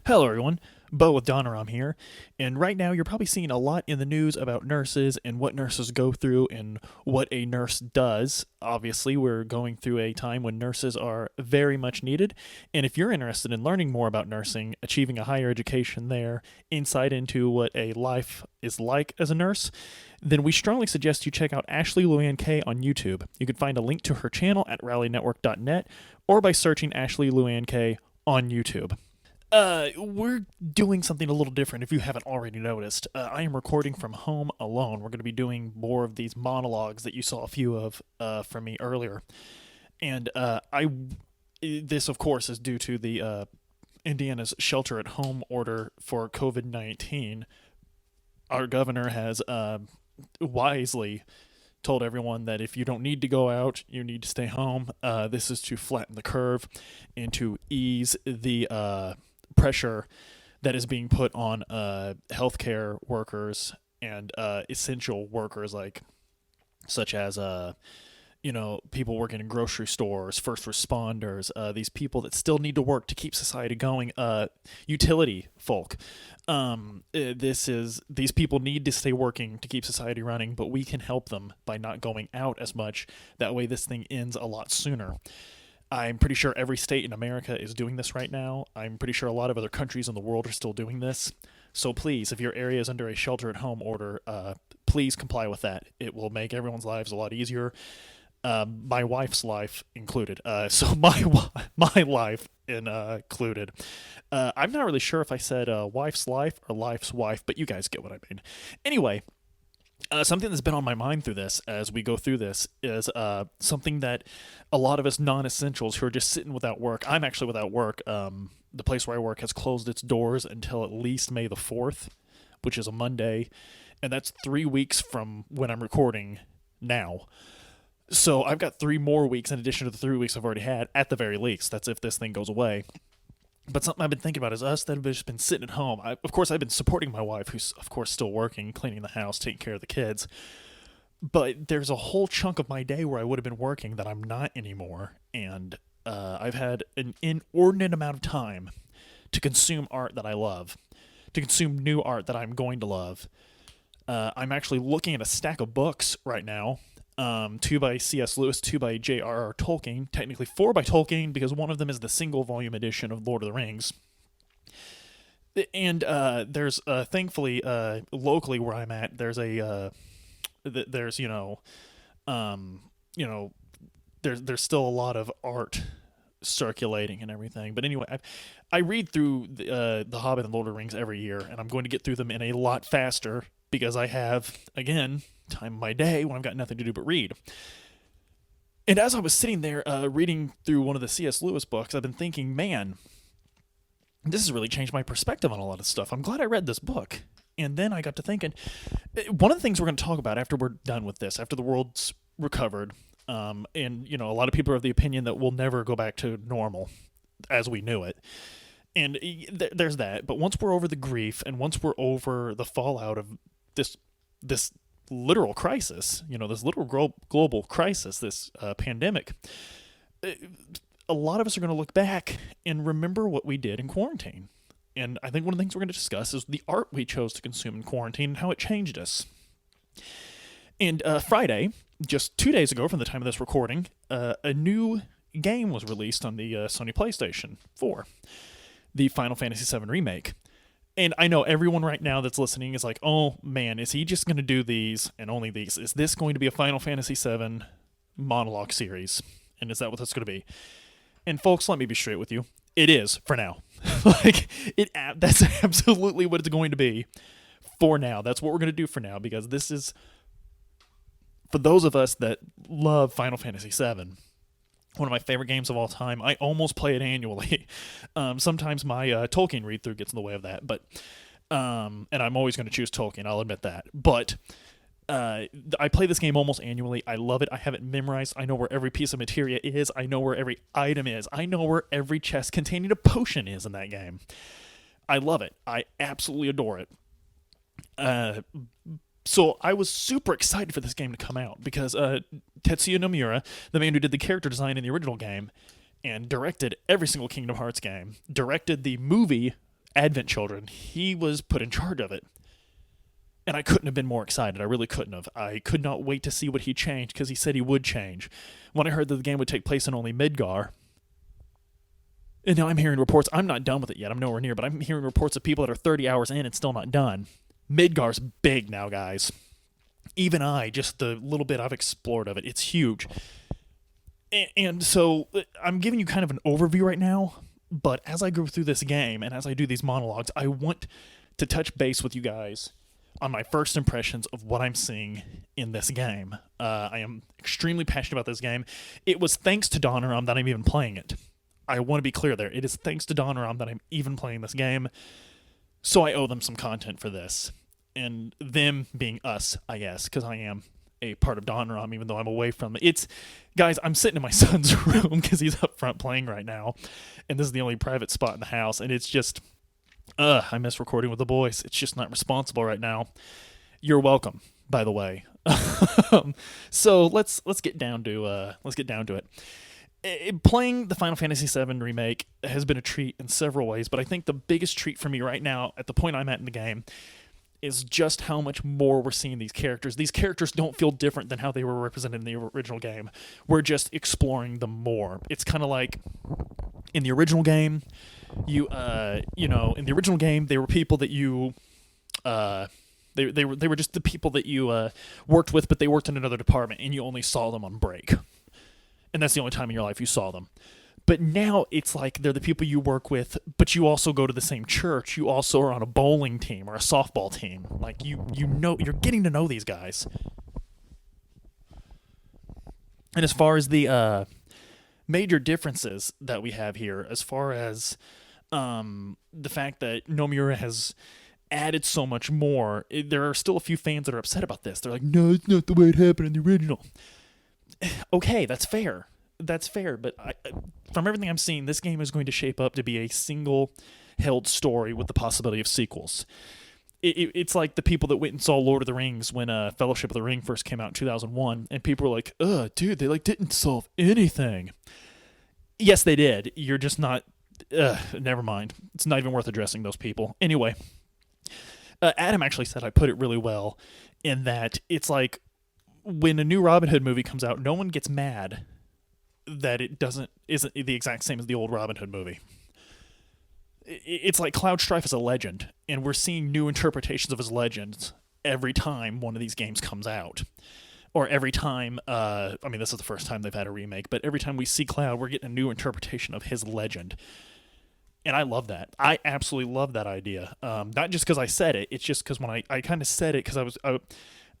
Hello, everyone. Beau with Donaram here, and right now you're probably seeing a lot in the news about nurses and what nurses go through and what a nurse does. Obviously, we're going through a time when nurses are very much needed, and if you're interested in learning more about nursing, achieving a higher education there, insight into what a life is like as a nurse, then we strongly suggest you check out Ashley Luann K on YouTube. You can find a link to her channel at rallynetwork.net or by searching Ashley Luann K on YouTube. We're doing something a little different if you haven't already noticed. I am recording from home alone. We're going to be doing more of these monologues that you saw a few of from me earlier. And this, of course, is due to the Indiana's shelter at home order for COVID 19. Our governor has wisely told everyone that if you don't need to go out, you need to stay home. This is to flatten the curve and to ease the pressure that is being put on healthcare workers and essential workers like such as people working in grocery stores, first responders, these people that still need to work to keep society going, utility folk. These people need to stay working to keep society running, but we can help them by not going out as much. That way, this thing ends a lot sooner. I'm pretty sure every state in America is doing this right now. I'm pretty sure a lot of other countries in the world are still doing this. So please, if your area is under a shelter-at-home order, please comply with that. It will make everyone's lives a lot easier. My wife's life included. So my life included. I'm not really sure if I said wife's life or life's wife, but you guys get what I mean. Anyway, something that's been on my mind through this as we go through this is something that a lot of us non-essentials who are just sitting without work. I'm actually without work. The place where I work has closed its doors until at least May the 4th, which is a Monday, and that's 3 weeks from when I'm recording now. So I've got 3 more weeks in addition to the 3 weeks I've already had, at the very least. That's if this thing goes away. But something I've been thinking about is us that have just been sitting at home. Of course, I've been supporting my wife, who's, of course, still working, cleaning the house, taking care of the kids. But there's a whole chunk of my day where I would have been working that I'm not anymore. And I've had an inordinate amount of time to consume art that I love, to consume new art that I'm going to love. I'm actually looking at a stack of books right now. 2 by C.S. Lewis, 2 by J.R.R. Tolkien, technically 4 by Tolkien because one of them is the single volume edition of Lord of the Rings. And there's thankfully locally where I'm at, there's there's there's still a lot of art circulating and everything. But anyway, I read through the Hobbit and Lord of the Rings every year, and I'm going to get through them in a lot faster because I have, again, time of my day when I've got nothing to do but read. And as I was sitting there reading through one of the C.S. Lewis books, I've been thinking, man, this has really changed my perspective on a lot of stuff. I'm glad I read this book. And then I got to thinking, one of the things we're going to talk about after we're done with this, after the world's recovered, and a lot of people are of the opinion that we'll never go back to normal as we knew it. And there's that. But once we're over the grief and once we're over the fallout of this literal crisis, this literal global crisis, this pandemic, a lot of us are going to look back and remember what we did in quarantine. And I think one of the things we're going to discuss is the art we chose to consume in quarantine and how it changed us. And Friday, just 2 days ago from the time of this recording, a new game was released on the Sony PlayStation 4, the Final Fantasy VII Remake. And I know everyone right now that's listening is like, oh man, is he just going to do these and only these? Is this going to be a Final Fantasy VII monologue series? And is that what that's going to be? And folks, let me be straight with you. It is for now. That's absolutely what it's going to be for now. That's what we're going to do for now because this is, for those of us that love Final Fantasy VII, one of my favorite games of all time. I almost play it annually. Sometimes my Tolkien read-through gets in the way of that, but and I'm always going to choose Tolkien, I'll admit that. But I play this game almost annually. I love it. I have it memorized. I know where every piece of materia is. I know where every item is. I know where every chest containing a potion is in that game. I love it. I absolutely adore it. So I was super excited for this game to come out because Tetsuya Nomura, the man who did the character design in the original game and directed every single Kingdom Hearts game, directed the movie Advent Children. He was put in charge of it. And I couldn't have been more excited. I really couldn't have. I could not wait to see what he changed, because he said he would change. When I heard that the game would take place in only Midgar, and now I'm hearing reports, I'm not done with it yet, I'm nowhere near, but I'm hearing reports of people that are 30 hours in and still not done. Midgar's big now, guys. Even just the little bit I've explored of it, it's huge. And so I'm giving you kind of an overview right now, but as I go through this game and as I do these monologues, I want to touch base with you guys on my first impressions of what I'm seeing in this game. I am extremely passionate about this game. It was thanks to Donoram that I'm even playing it. I want to be clear there. It is thanks to Donoram that I'm even playing this game, so I owe them some content for this. And them being us, I guess, because I am a part of Donoram, even though I'm away from it. Guys, I'm sitting in my son's room because he's up front playing right now, and this is the only private spot in the house, and it's just, I miss recording with the boys. It's just not responsible right now. You're welcome, by the way. So let's get down to it. Playing the Final Fantasy VII Remake has been a treat in several ways, but I think the biggest treat for me right now, at the point I'm at in the game, is just how much more we're seeing these characters. These characters don't feel different than how they were represented in the original game. We're just exploring them more. It's kind of like in the original game, in the original game, they were people that you, they were just the people that you worked with, but they worked in another department, and you only saw them on break. And that's the only time in your life you saw them. But now it's like they're the people you work with, but you also go to the same church. You also are on a bowling team or a softball team. Like, you're getting to know these guys. And as far as the major differences that we have here, as far as the fact that Nomura has added so much more, there are still a few fans that are upset about this. They're like, no, it's not the way it happened in the original. Okay, that's fair. But from everything I'm seeing, this game is going to shape up to be a single-held story with the possibility of sequels. It's like the people that went and saw Lord of the Rings when Fellowship of the Ring first came out in 2001, and people were like, dude, they didn't solve anything. Yes, they did. You're just not... never mind. It's not even worth addressing those people. Anyway, Adam actually said I put it really well in that it's like when a new Robin Hood movie comes out, no one gets mad that it isn't the exact same as the old Robin Hood movie. It's like Cloud Strife is a legend, and we're seeing new interpretations of his legends every time one of these games comes out. Or every time, this is the first time they've had a remake, but every time we see Cloud, we're getting a new interpretation of his legend. And I love that. I absolutely love that idea. Not just because I said it, it's just because when I kind of said it, because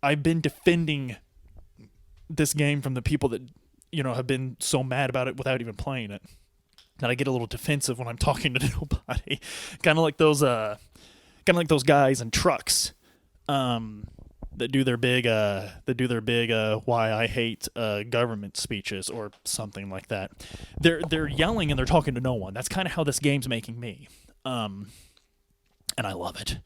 I've been defending this game from the people that, have been so mad about it without even playing it, that I get a little defensive when I'm talking to nobody. kind of like those guys in trucks, that do their big why I hate government speeches or something like that. They're yelling and they're talking to no one. That's kind of how this game's making me. And I love it.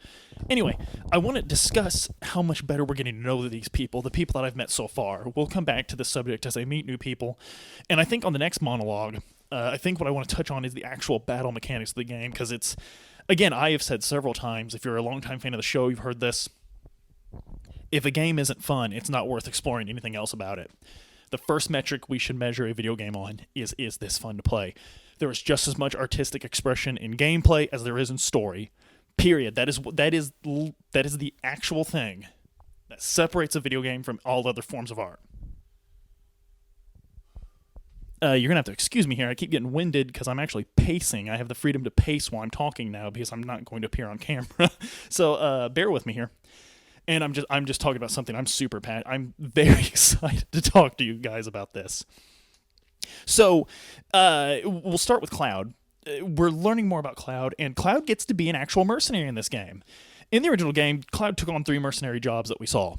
Anyway, I want to discuss how much better we're getting to know these people, the people that I've met so far. We'll come back to this subject as I meet new people. And I think on the next monologue, I think what I want to touch on is the actual battle mechanics of the game, because it's, again, I have said several times, if you're a longtime fan of the show, you've heard this, if a game isn't fun, it's not worth exploring anything else about it. The first metric we should measure a video game on is this fun to play? There is just as much artistic expression in gameplay as there is in story. Period. That is the actual thing that separates a video game from all other forms of art. You're going to have to excuse me here. I keep getting winded because I'm actually pacing. I have the freedom to pace while I'm talking now because I'm not going to appear on camera. So bear with me here. And I'm just talking about something I'm very excited to talk to you guys about this. So we'll start with Cloud. We're learning more about Cloud, and Cloud gets to be an actual mercenary in this game. In the original game, Cloud took on 3 mercenary jobs that we saw.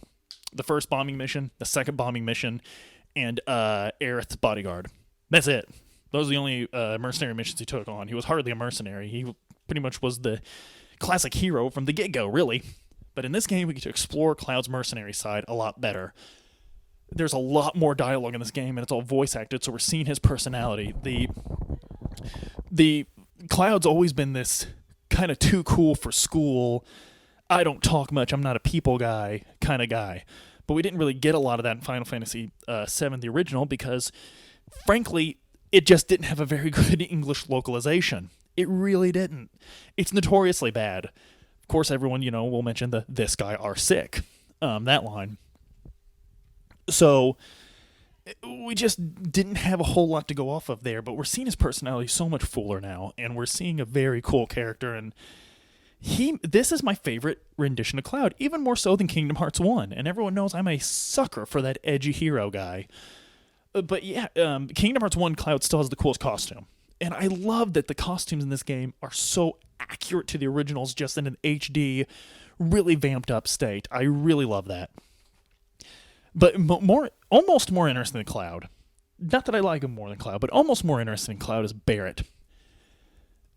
The first bombing mission, the second bombing mission, and Aerith's bodyguard. That's it. Those are the only mercenary missions he took on. He was hardly a mercenary. He pretty much was the classic hero from the get-go, really. But in this game, we get to explore Cloud's mercenary side a lot better. There's a lot more dialogue in this game, and it's all voice acted, so we're seeing his personality. The Cloud's always been this kind of too cool for school. I don't talk much. I'm not a people guy kind of guy. But we didn't really get a lot of that in Final Fantasy VII, the original, because, frankly, it just didn't have a very good English localization. It really didn't. It's notoriously bad. Of course, everyone, will mention the "this guy are sick," that line. So we just didn't have a whole lot to go off of there, but we're seeing his personality so much fuller now, and we're seeing a very cool character, and this is my favorite rendition of Cloud, even more so than Kingdom Hearts 1, and everyone knows I'm a sucker for that edgy hero guy. But yeah, Kingdom Hearts 1 Cloud still has the coolest costume, and I love that the costumes in this game are so accurate to the originals, just in an HD, really vamped up state. I really love that. But almost more interesting than Cloud. Not that I like him more than Cloud, but almost more interesting than Cloud is Barret.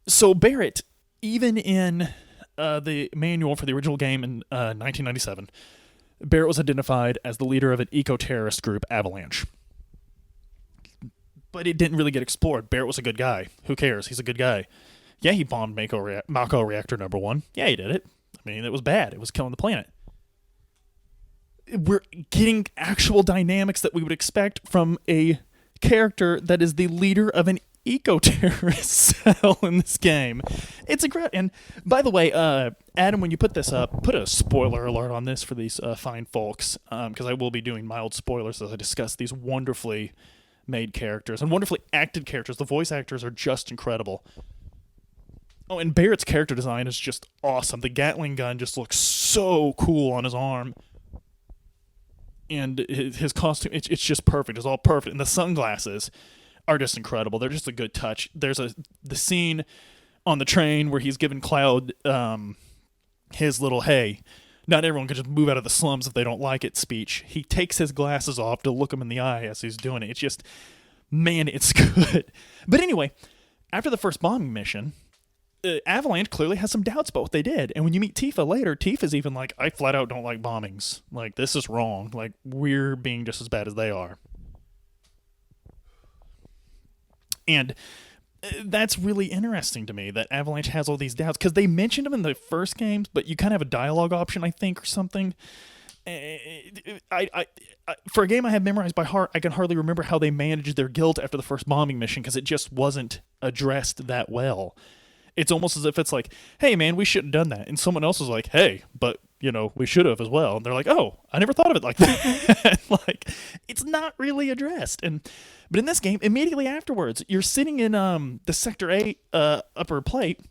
So Barret, even in the manual for the original game in 1997, Barret was identified as the leader of an eco-terrorist group, Avalanche. But it didn't really get explored. Barret was a good guy. Who cares? He's a good guy. Yeah, he bombed Mako Reactor number 1. Yeah, he did it. I mean, it was bad. It was killing the planet. We're getting actual dynamics that we would expect from a character that is the leader of an eco-terrorist cell in this game. It's a great... And by the way, Adam, when you put this up, put a spoiler alert on this for these fine folks, because I will be doing mild spoilers as I discuss these wonderfully made characters and wonderfully acted characters. The voice actors are just incredible. Oh, and Barrett's character design is just awesome. The Gatling gun just looks so cool on his arm. And his costume, it's just perfect. It's all perfect. And the sunglasses are just incredible. They're just a good touch. There's the scene on the train where he's giving Cloud his little, hey, not everyone can just move out of the slums if they don't like it speech. He takes his glasses off to look him in the eye as he's doing it. It's just, man, it's good. But anyway, after the first bombing mission, Avalanche clearly has some doubts about what they did. And when you meet Tifa later, Tifa's even like, I flat out don't like bombings. Like, this is wrong. Like, we're being just as bad as they are. And that's really interesting to me that Avalanche has all these doubts, because they mentioned them in the first games, but you kind of have a dialogue option, I think, or something. For a game I have memorized by heart, I can hardly remember how they managed their guilt after the first bombing mission, because it just wasn't addressed that well. It's almost as if it's like, hey, man, we shouldn't have done that. And someone else was like, hey, but, we should have as well. And they're like, oh, I never thought of it like that. Like, it's not really addressed. But in this game, immediately afterwards, you're sitting in the Sector 8 upper plate,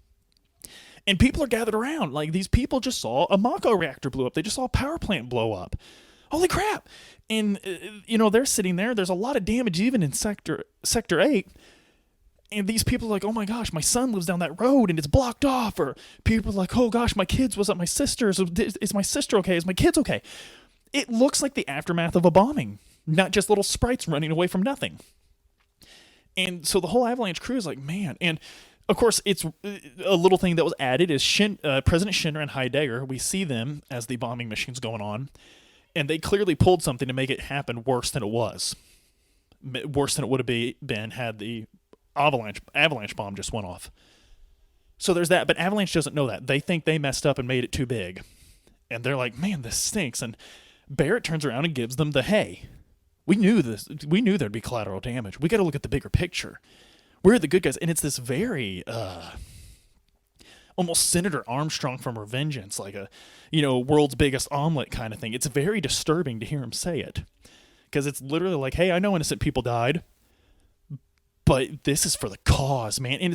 and people are gathered around. Like, these people just saw a Mako reactor blow up. They just saw a power plant blow up. Holy crap. And, they're sitting there. There's a lot of damage even in Sector 8. And these people are like, oh my gosh, my son lives down that road and it's blocked off. Or people are like, oh gosh, my kids was at my sister's. Is my sister okay? Is my kids okay? It looks like the aftermath of a bombing, not just little sprites running away from nothing. And so the whole Avalanche crew is like, man. And of course, it's a little thing that was added is President Shinra and Heidegger. We see them as the bombing mission's going on. And they clearly pulled something to make it happen worse than it was. Worse than it would have been had the Avalanche bomb just went off. So there's that, but Avalanche doesn't know that. They think they messed up and made it too big. And they're like, man, this stinks. And Barret turns around and gives them the, hey, we knew this. We knew there'd be collateral damage. We got to look at the bigger picture. We're the good guys. And it's this very, almost Senator Armstrong from Revengeance, like a, world's biggest omelet kind of thing. It's very disturbing to hear him say it. Because it's literally like, hey, I know innocent people died, but this is for the cause, man. And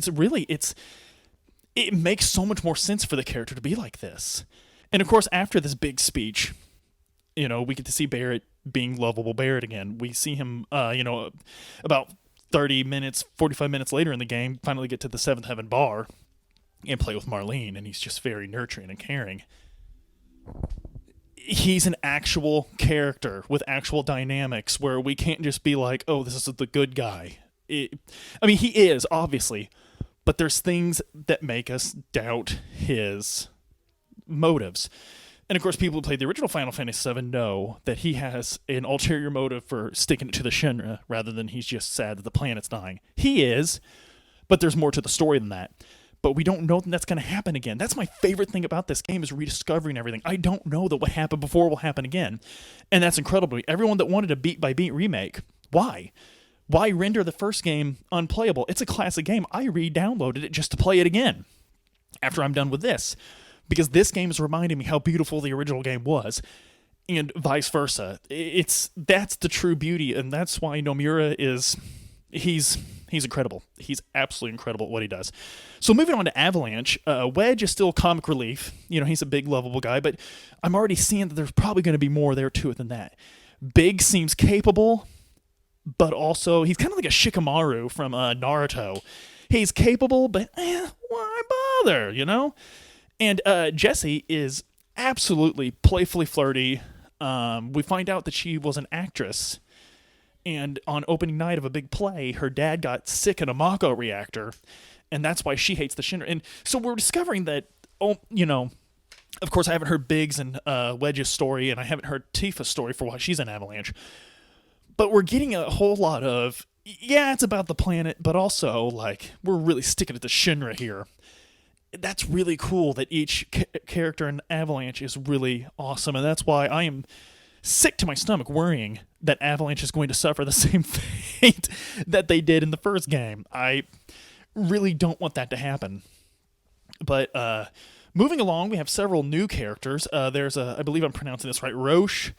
it makes so much more sense for the character to be like this. And of course, after this big speech, we get to see Barret being lovable Barret again. We see him, about 30 minutes, 45 minutes later in the game, finally get to the Seventh Heaven bar and play with Marlene. And he's just very nurturing and caring. He's an actual character with actual dynamics where we can't just be like, oh, this is the good guy. He is, obviously, but there's things that make us doubt his motives. And of course, people who played the original Final Fantasy VII know that he has an ulterior motive for sticking it to the Shinra rather than he's just sad that the planet's dying. He is, but there's more to the story than that. but we don't know that that's going to happen again. That's my favorite thing about this game is rediscovering everything. I don't know that what happened before will happen again, and that's incredible. Everyone that wanted a beat-by-beat remake, why? Why render the first game unplayable? It's a classic game. I re-downloaded it just to play it again after I'm done with this, because this game is reminding me how beautiful the original game was, and vice versa. That's the true beauty, and that's why Nomura is he's incredible. He's absolutely incredible at what he does. So moving on to Avalanche, Wedge is still comic relief. He's a big, lovable guy, but I'm already seeing that there's probably going to be more there to it than that. Big seems capable, but also he's kind of like a Shikamaru from Naruto. He's capable, but why bother, And Jessie is absolutely playfully flirty. We find out that she was an actress, and on opening night of a big play, her dad got sick in a Mako reactor, and that's why she hates the Shinra. And so we're discovering that, of course I haven't heard Biggs and Wedge's story, and I haven't heard Tifa's story for why she's an Avalanche, but we're getting a whole lot of, it's about the planet, but also, we're really sticking to the Shinra here. That's really cool that each character in Avalanche is really awesome, and that's why I am sick to my stomach worrying that Avalanche is going to suffer the same fate that they did in the first game. I really don't want that to happen. But moving along, we have several new characters. There's I believe I'm pronouncing this right, Roche.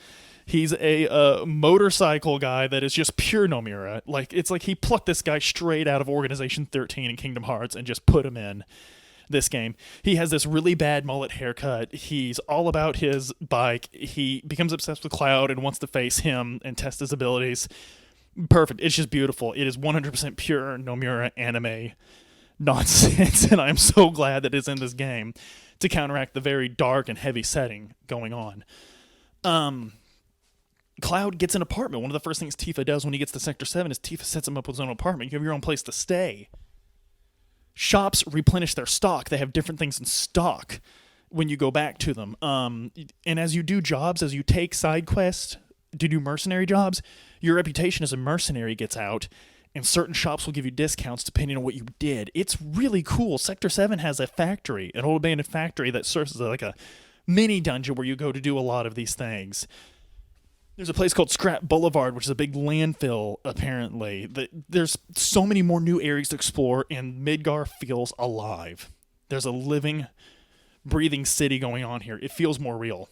He's a motorcycle guy that is just pure Nomura. It's like he plucked this guy straight out of Organization 13 in Kingdom Hearts and just put him in this game. He has this really bad mullet haircut. He's all about his bike. He becomes obsessed with Cloud and wants to face him and test his abilities. Perfect. It's just beautiful. It is 100% pure Nomura anime nonsense, and I'm so glad that it's in this game to counteract the very dark and heavy setting going on. Cloud gets an apartment. One of the first things Tifa does when he gets to Sector 7 is Tifa sets him up with his own apartment. You have your own place to stay. Shops replenish their stock. They have different things in stock when you go back to them. And as you do jobs, as you take side quests to do mercenary jobs, your reputation as a mercenary gets out, and certain shops will give you discounts depending on what you did. It's really cool. Sector 7 has a factory, an old abandoned factory that serves as like a mini dungeon where you go to do a lot of these things. There's a place called Scrap Boulevard, which is a big landfill, apparently. There's so many more new areas to explore, and Midgar feels alive. There's a living, breathing city going on here. It feels more real.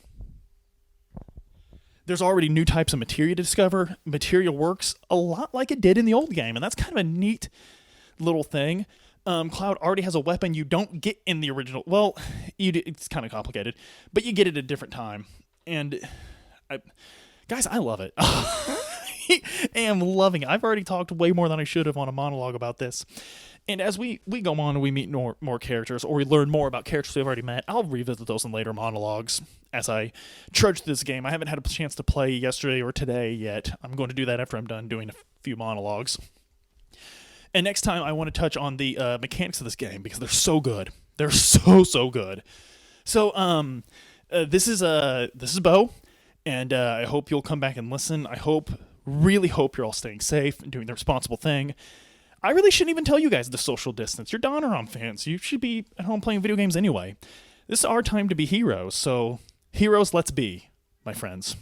There's already new types of materia to discover. Materia works a lot like it did in the old game, and that's kind of a neat little thing. Cloud already has a weapon you don't get in the original. Well, it's kind of complicated, but you get it at a different time. And guys, I love it. I am loving it. I've already talked way more than I should have on a monologue about this. And as we go on and we meet more characters, or we learn more about characters we've already met, I'll revisit those in later monologues as I trudge through this game. I haven't had a chance to play yesterday or today yet. I'm going to do that after I'm done doing a few monologues. And next time I want to touch on the mechanics of this game, because they're so good. They're so good. So this is Beau. And I hope you'll come back and listen. Really hope you're all staying safe and doing the responsible thing. I really shouldn't even tell you guys the social distance. You're Donneron fans. You should be at home playing video games anyway. This is our time to be heroes. So, heroes let's be, my friends.